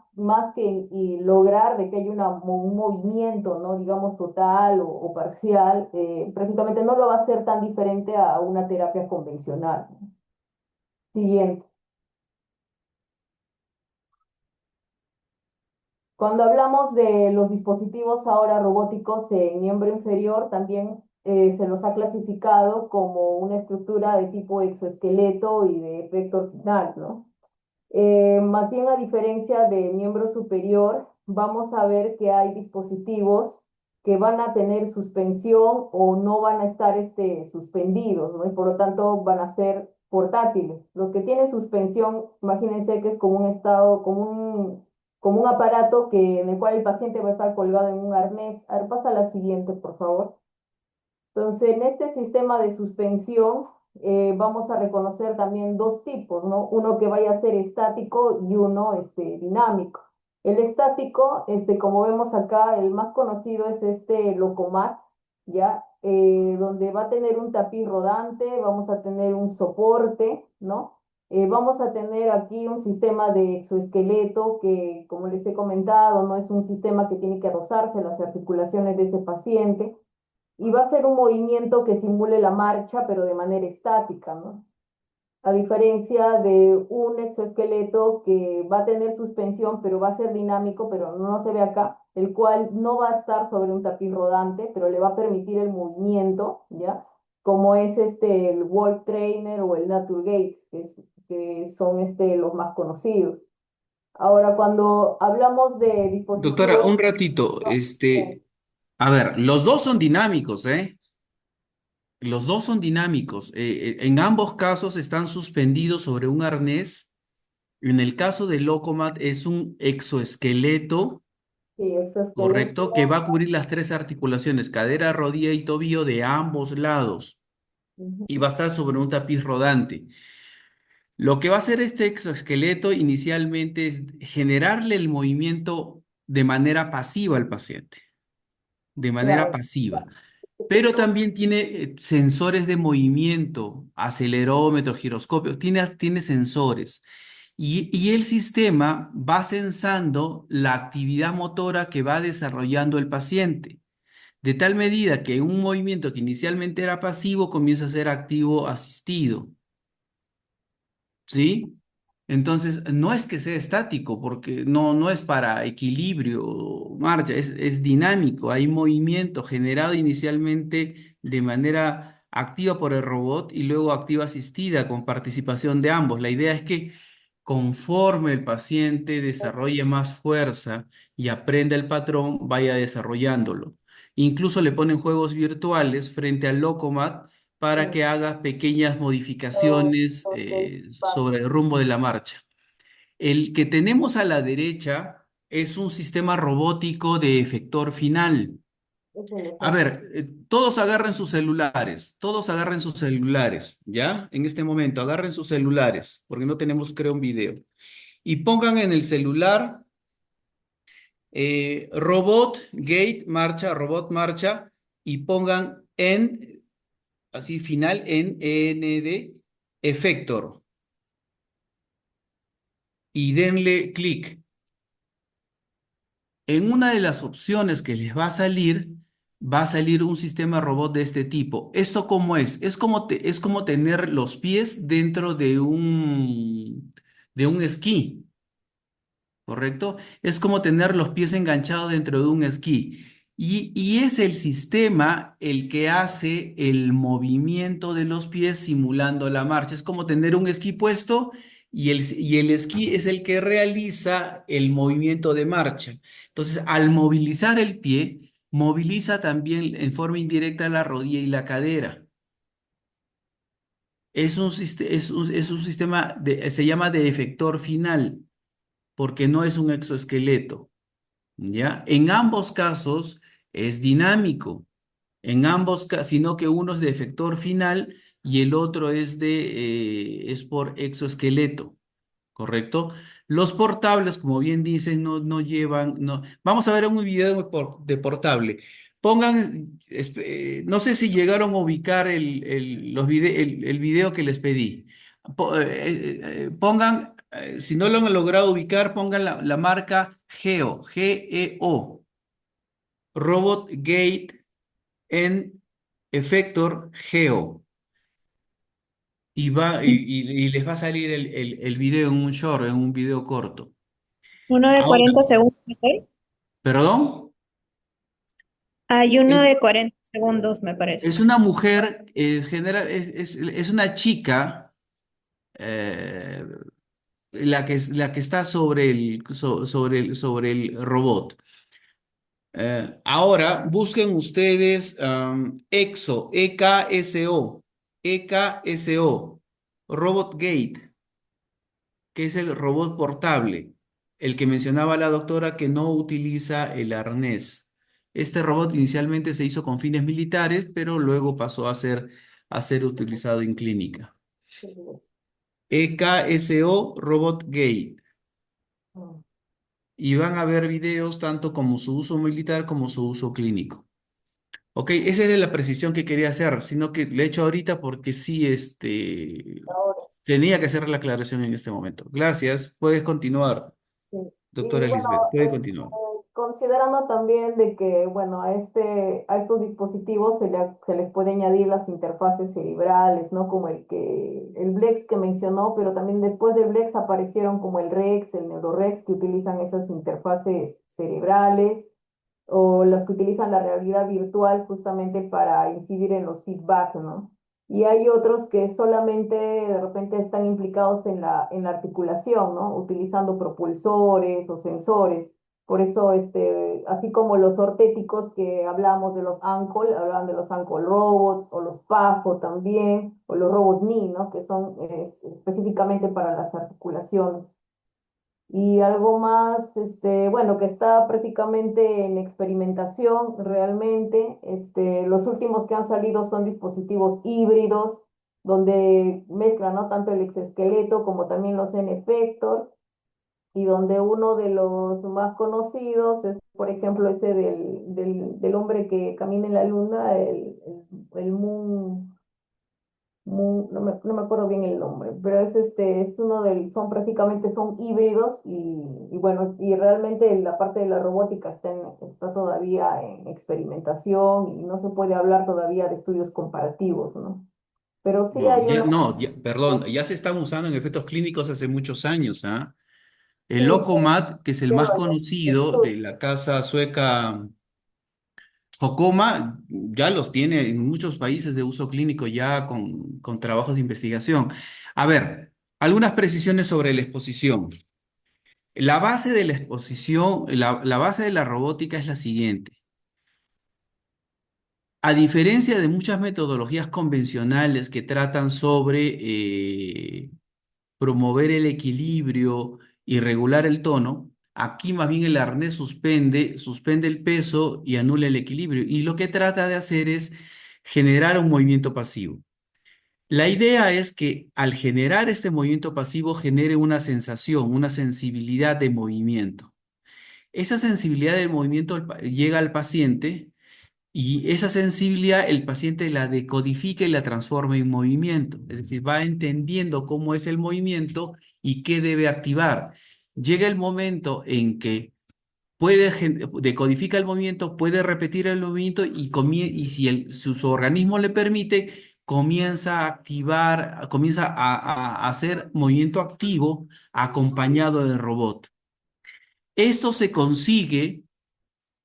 que y lograr de que haya un movimiento, ¿no? Digamos, total o parcial, prácticamente no lo va a hacer tan diferente a una terapia convencional. Siguiente. Cuando hablamos de los dispositivos ahora robóticos en miembro inferior, también se los ha clasificado como una estructura de tipo exoesqueleto y de efecto final, ¿no? Más bien a diferencia de miembro superior, vamos a ver que hay dispositivos que van a tener suspensión o no van a estar suspendidos, ¿no? Y por lo tanto van a ser portátiles. Los que tienen suspensión, imagínense que es como un estado, como un aparato en el cual el paciente va a estar colgado en un arnés. A ver, pasa a la siguiente, por favor. Entonces, en este sistema de suspensión vamos a reconocer también dos tipos, ¿no? Uno que vaya a ser estático y uno dinámico. El estático, como vemos acá, el más conocido es este Locomat, ¿ya? Donde va a tener un tapiz rodante, vamos a tener un soporte, ¿no? Vamos a tener aquí un sistema de exoesqueleto que, como les he comentado, no es un sistema que tiene que adosarse a las articulaciones de ese paciente y va a ser un movimiento que simule la marcha, pero de manera estática, ¿no? a diferencia de un exoesqueleto que va a tener suspensión, pero va a ser dinámico, pero no se ve acá, el cual no va a estar sobre un tapiz rodante, pero le va a permitir el movimiento, ¿ya? Como es el Walk Trainer o el Naturgates, que son los más conocidos. Ahora, cuando hablamos de Doctora, dispositivos, un ratito, eh, a ver, los dos son dinámicos, ¿eh? Los dos son dinámicos. En ambos casos están suspendidos sobre un arnés. En el caso de Locomat es un exoesqueleto, sí, correcto, que exoesqueleto. va a cubrir las tres articulaciones, cadera, rodilla y tobillo de ambos lados. Y va a estar sobre un tapiz rodante. Lo que va a hacer este exoesqueleto inicialmente es generarle el movimiento de manera pasiva al paciente, de manera Claro, pasiva. Pero también tiene sensores de movimiento, acelerómetro, giroscopio, tiene sensores. Y el sistema va sensando la actividad motora que va desarrollando el paciente, de tal medida que un movimiento que inicialmente era pasivo comienza a ser activo asistido. ¿Sí? Entonces, no es que sea estático, porque no es para equilibrio o marcha, es dinámico, hay movimiento generado inicialmente de manera activa por el robot y luego activa asistida con participación de ambos. La idea es que conforme el paciente desarrolle más fuerza y aprenda el patrón, vaya desarrollándolo. Incluso le ponen juegos virtuales frente al Locomat para que haga pequeñas modificaciones sobre el rumbo de la marcha. El que tenemos a la derecha es un sistema robótico de efector final. es el A efecto. ver, todos agarren sus celulares, ¿ya? En este momento, agarren sus celulares, porque no tenemos, creo, un video. Y pongan en el celular robot marcha, y pongan así final en de Effector y denle clic. En una de las opciones que les va a salir un sistema robot de este tipo. ¿Esto cómo es? Es como tener los pies dentro de un esquí, ¿correcto? Es como tener los pies enganchados dentro de un esquí. Y es el sistema el que hace el movimiento de los pies simulando la marcha. Es como tener un esquí puesto y el esquí es el que realiza el movimiento de marcha. Entonces, al movilizar el pie, moviliza también en forma indirecta la rodilla y la cadera. Es un sistema, se llama de efector final, porque no es un exoesqueleto. ¿Ya? En ambos casos es dinámico, sino que uno es de efector final y el otro es por exoesqueleto, ¿correcto? Los portables, como bien dices, no llevan, no. Vamos a ver un video de portable. Pongan, no sé si llegaron a ubicar el video que les pedí. Pongan, si no lo han logrado ubicar, pongan la marca Geo, Robot Gate en Effector Geo. Y les va a salir el video en un short, en un video corto. Uno de Ahora, 40 segundos, ¿ok? perdón, Hay uno es, de 40 segundos, me parece. es una mujer, es una chica, eh, la que está sobre el robot. Ahora busquen ustedes EKSO, Robot Gate, que es el robot portable, el que mencionaba la doctora que no utiliza el arnés. Este robot inicialmente se hizo con fines militares, pero luego pasó a ser utilizado en clínica. EKSO Robot Gate. Y van a ver videos tanto como su uso militar como su uso clínico. Ok, esa era la precisión que quería hacer, sino que le he hecho ahorita porque sí, Ahora, tenía que hacer la aclaración en este momento. Gracias, puedes continuar, sí. Y doctora bueno, Elizabeth, puede continuar. considerando también de que, bueno, a estos dispositivos se les puede añadir las interfaces cerebrales, ¿no? Como el Blex que mencionó, pero también después del Blex aparecieron como el Rex, el NeuroRex, que utilizan esas interfaces cerebrales, o los que utilizan la realidad virtual justamente para incidir en los feedback, ¿no? Y hay otros que solamente de repente están implicados en en la articulación, ¿no? Utilizando propulsores o sensores. Por eso, así como los ortéticos que hablamos de los Ankle, hablan de los Ankle Robots, o los PAJO también, o los Robot Knee, ¿no? Que son específicamente para las articulaciones. Y algo más, bueno, que está prácticamente en experimentación realmente. Los últimos que han salido son dispositivos híbridos, donde mezclan, ¿no? Tanto el exoesqueleto como también los N-Effector, y donde uno de los más conocidos es, por ejemplo, ese del hombre que camina en la luna, el Moon, no me acuerdo bien el nombre, pero es uno son prácticamente son híbridos, y bueno, y realmente la parte de la robótica está todavía en experimentación y no se puede hablar todavía de estudios comparativos, ¿no? Pero sí No, hay ya, unos, no, perdón, ya se están usando en efectos clínicos hace muchos años, ¿ah? El sí, Locomat, que es el más pero conocido de la casa sueca Hocoma, ya los tiene en muchos países de uso clínico ya con trabajos de investigación. A ver, algunas precisiones sobre la exposición. La base de la exposición, la base de la robótica es la siguiente. A diferencia de muchas metodologías convencionales que tratan sobre promover el equilibrio y regular el tono, aquí más bien el arnés suspende el peso y anula el equilibrio. Y lo que trata de hacer es generar un movimiento pasivo. La idea es que al generar este movimiento pasivo genere una sensación, una sensibilidad de movimiento. Esa sensibilidad del movimiento llega al paciente, y esa sensibilidad el paciente la decodifica y la transforma en movimiento. Es decir, va entendiendo cómo es el movimiento y qué debe activar. Llega el momento en que decodifica el movimiento, puede repetir el movimiento, y si su organismo le permite, comienza a activar, comienza a hacer movimiento activo acompañado del robot. Esto se consigue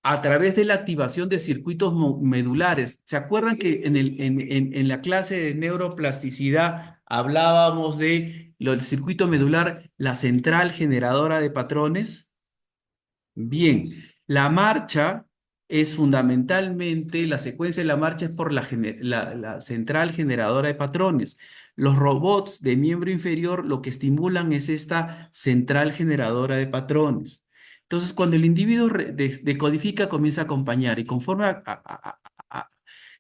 a través de la activación de circuitos medulares. ¿Se acuerdan que en la clase de neuroplasticidad hablábamos de del circuito medular, la central generadora de patrones? Bien, la marcha es fundamentalmente, la secuencia de la marcha es por la central generadora de patrones. Los robots de miembro inferior lo que estimulan es esta central generadora de patrones. Entonces, cuando el individuo decodifica, comienza a acompañar, y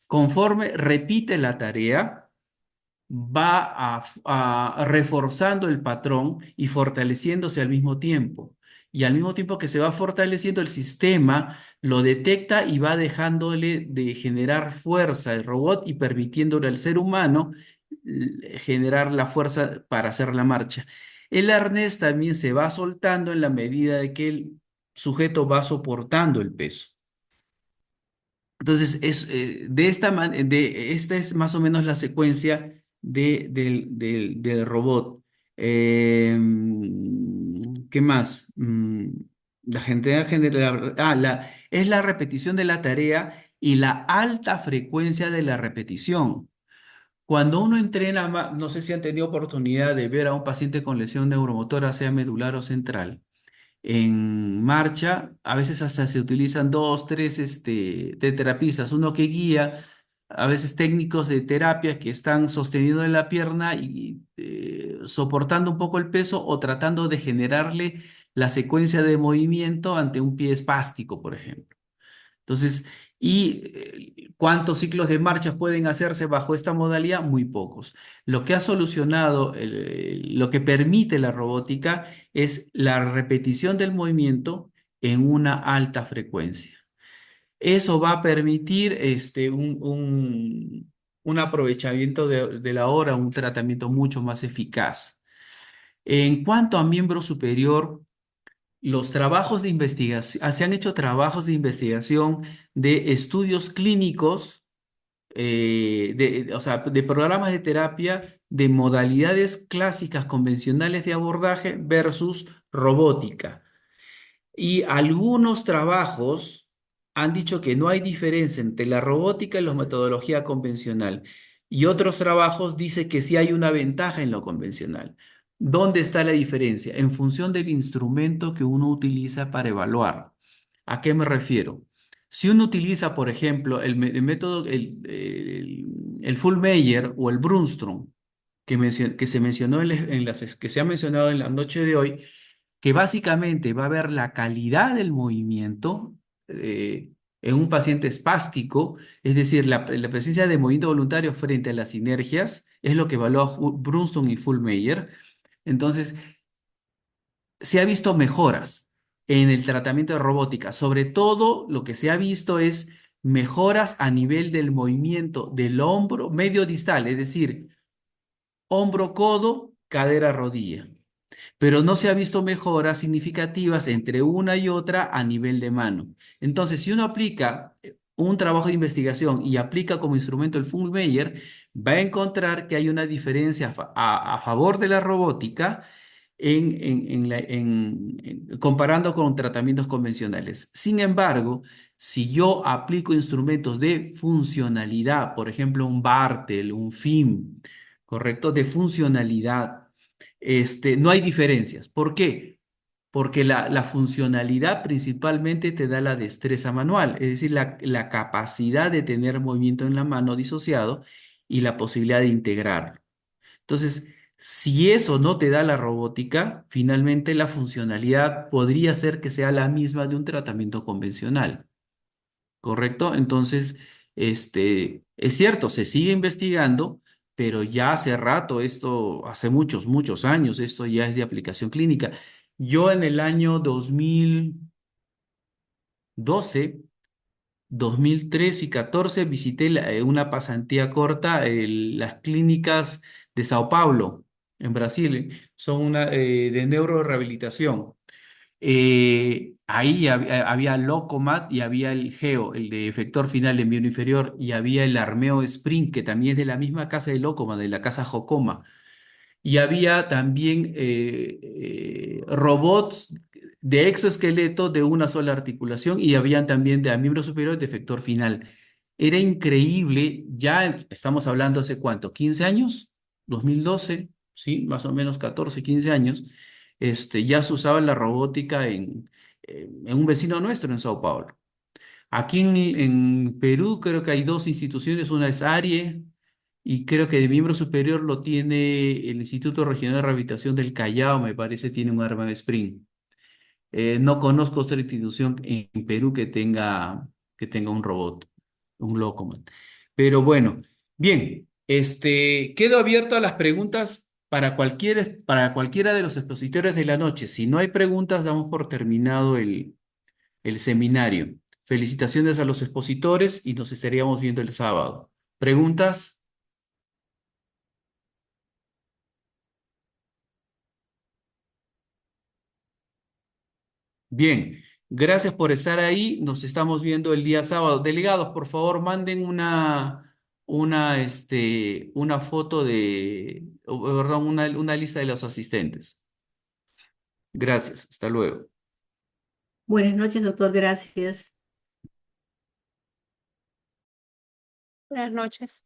conforme repite la tarea, va reforzando el patrón y fortaleciéndose al mismo tiempo. Y al mismo tiempo que se va fortaleciendo, el sistema lo detecta y va dejándole de generar fuerza al robot y permitiéndole al ser humano generar la fuerza para hacer la marcha. El arnés también se va soltando en la medida de que el sujeto va soportando el peso. Entonces, esta es más o menos la secuencia del robot. ¿Qué más? Es la repetición de la tarea y la alta frecuencia de la repetición. Cuando uno entrena, no sé si han tenido oportunidad de ver a un paciente con lesión neuromotora, sea medular o central, en marcha, a veces hasta se utilizan dos, tres de terapistas, uno que guía, a veces técnicos de terapia que están sosteniendo en la pierna y soportando un poco el peso o tratando de generarle la secuencia de movimiento ante un pie espástico, por ejemplo. Entonces, ¿cuántos ciclos de marchas pueden hacerse bajo esta modalidad? Muy pocos. Lo que ha solucionado, lo que permite la robótica es la repetición del movimiento en una alta frecuencia. Eso va a permitir un aprovechamiento de la hora, un tratamiento mucho más eficaz. En cuanto a miembro superior, los trabajos de investigación, se han hecho trabajos de investigación de estudios clínicos, o sea, de programas de terapia de modalidades clásicas convencionales de abordaje versus robótica. Y algunos trabajos han dicho que no hay diferencia entre la robótica y la metodología convencional. Y otros trabajos dicen que sí hay una ventaja en lo convencional. ¿Dónde está la diferencia? En función del instrumento que uno utiliza para evaluar. ¿A qué me refiero? Si uno utiliza, por ejemplo, el método, el Fullmeyer o el Brunstrom, que se mencionó que se ha mencionado en la noche de hoy, que básicamente va a ver la calidad del movimiento en un paciente espástico, es decir, la presencia de movimiento voluntario frente a las sinergias, es lo que evalúa Brunstone y Fullmeyer. Entonces, se ha visto mejoras en el tratamiento de robótica. Sobre todo, lo que se ha visto es mejoras a nivel del movimiento del hombro medio distal, es decir, hombro-codo, cadera-rodilla, pero no se ha visto mejoras significativas entre una y otra a nivel de mano. Entonces, si uno aplica un trabajo de investigación y aplica como instrumento el Fullmeyer, va a encontrar que hay una diferencia a favor de la robótica comparando con tratamientos convencionales. Sin embargo, si yo aplico instrumentos de funcionalidad, por ejemplo, un Bartel, un FIM, ¿correcto? De funcionalidad, no hay diferencias. ¿Por qué? Porque la funcionalidad principalmente te da la destreza manual, es decir, la capacidad de tener movimiento en la mano disociado y la posibilidad de integrarlo. Entonces, si eso no te da la robótica, finalmente la funcionalidad podría ser que sea la misma de un tratamiento convencional. ¿Correcto? Entonces, es cierto, se sigue investigando, pero ya hace rato, esto, hace muchos, muchos años, esto ya es de aplicación clínica. Yo en el año 2012, 2013 y 14 visité una pasantía corta en las clínicas de Sao Paulo, en Brasil. Son de neurorehabilitación. Ahí había Locomat y había el Geo, el de efector final en miembro inferior, y había el Armeo Spring, que también es de la misma casa de Locomat, de la casa Jocoma. Y había también robots de exoesqueleto de una sola articulación y habían también de miembro superior de efector final. Era increíble, ya estamos hablando hace cuánto, 15 años, 2012, sí, más o menos 14, 15 años, ya se usaba la robótica en un vecino nuestro en Sao Paulo. Aquí en Perú creo que hay dos instituciones, una es ARIE y creo que de miembro superior lo tiene el Instituto Regional de Rehabilitación del Callao, me parece, tiene un arma de Spring. No conozco otra institución en Perú que tenga un robot, un Locomat. Pero bueno, bien, quedo abierto a las preguntas para cualquiera de los expositores de la noche. Si no hay preguntas, damos por terminado el seminario. Felicitaciones a los expositores y nos estaríamos viendo el sábado. ¿Preguntas? Bien, gracias por estar ahí. Nos estamos viendo el día sábado. Delegados, por favor, manden una foto perdón, una lista de los asistentes. Gracias, hasta luego. Buenas noches, doctor. Gracias. Buenas noches.